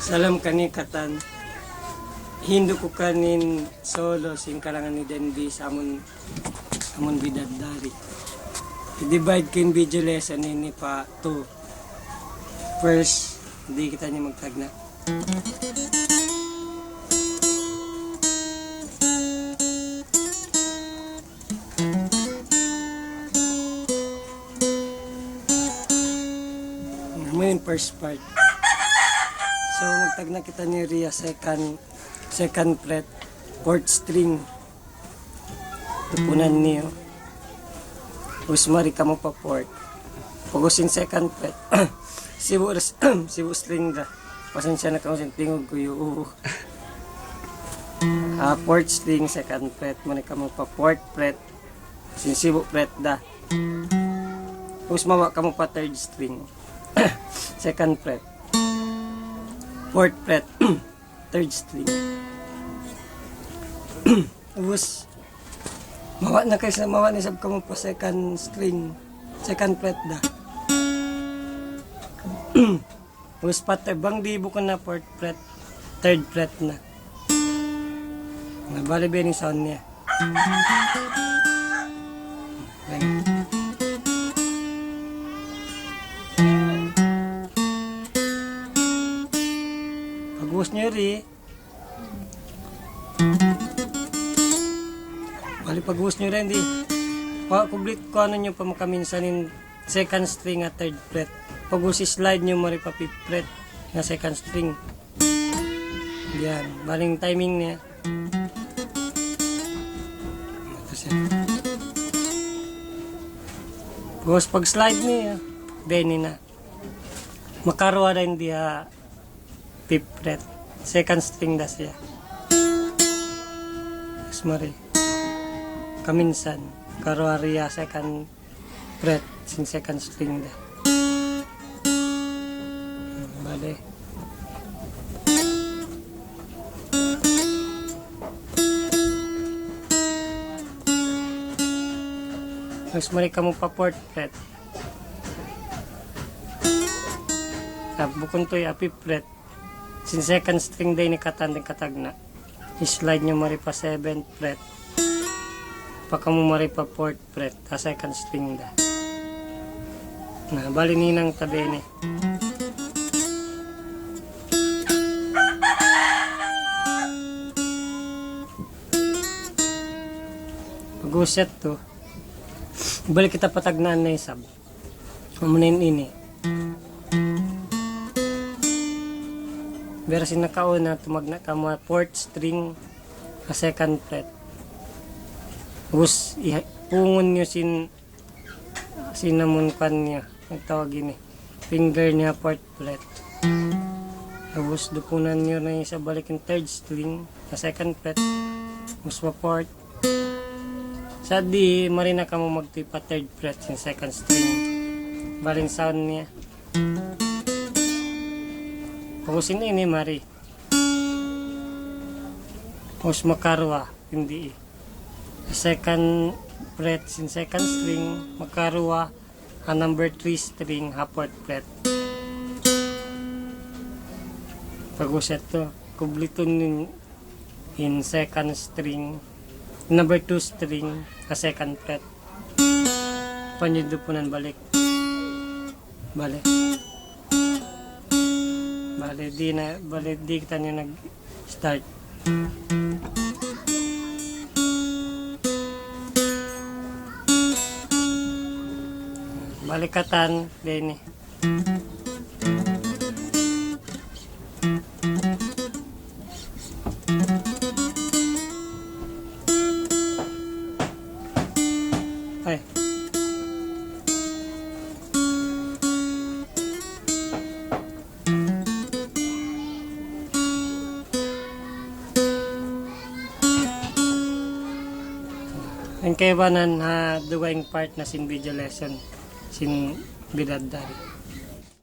Salam kanikatan. Hindu ko kanin solo sing kalangan ni Denby sa amon bidadari. I-divide ko yung video lesson ini pa 2. First, hindi kita niya magtagna. Yung first part. So magtagna kita ni Ria second fret, 4th string. Tupunan niyo. Usmari ka mo pa 4th. Pagusin 2nd fret. sibu string da. Pasensya na ka mo tingog ko yung 4th string, 2nd fret. Mani ka mo pa 4th fret. Sibu fret da. Usmawa ka mo pa 3rd string. 2nd fret. 4th fret. 3rd string. Tapos mawa na kayo sa mawa ni sab ka mo pa 2nd string, 2nd fret da. Tapos patay bang dibo ko na 4th fret, 3rd fret na. Nabali ba yung sound niya? Pag-uus nyo rin. Bali pag-uus nyo rin di. Kublit ko ano nyo pa makaminsanin 2nd string at 3rd fret. Pag-uus slide nyo mo rin pa 5th fret na 2nd string. Yan. Baling timing niya. Pag-uus pag slide niya. Beni na. Makarwa rin di 5th fret. 2nd string da siya. Mari kaminsan karwariya 2nd fret sin 2nd string da. Bale mas mari ka mo pa 4th fret. Bukon to yung 5th fret sin 2nd string day ni katanding katagna. I-slide nyo mari pa 7th fret. Paka mo mari pa 4th fret. 2nd string da. Na, bali ninang tabi ni. Pag-uset to. Balik kita patagnaan na isab. Mamunin ini. Pero sinakauna tumagna ka mo 4th string na 2nd fret. Tapos pungon nyo sinamon kan niya. Nagtawag ini. Finger niya 4th fret. Tapos dupunan nyo na isa balik yung 3rd string na 2nd fret. Tapos pa 4th. Sa di marina ka mo magtipa 3rd fret yung 2nd string. Baling sound niya. Pagusin ini mari. Tapos makarwa, hindi. 2nd fret sin 2nd string, makarwa number 3 string, 4th fret. Paguset to, kubliton in 2nd string, number 2 string, 2nd fret. Panyidupunan balik. Balik. Bale di kita nyo nag-start. Balikatan din eh. Ay. Ang kaibanan duwaing part na sin video lesson sin bidadari.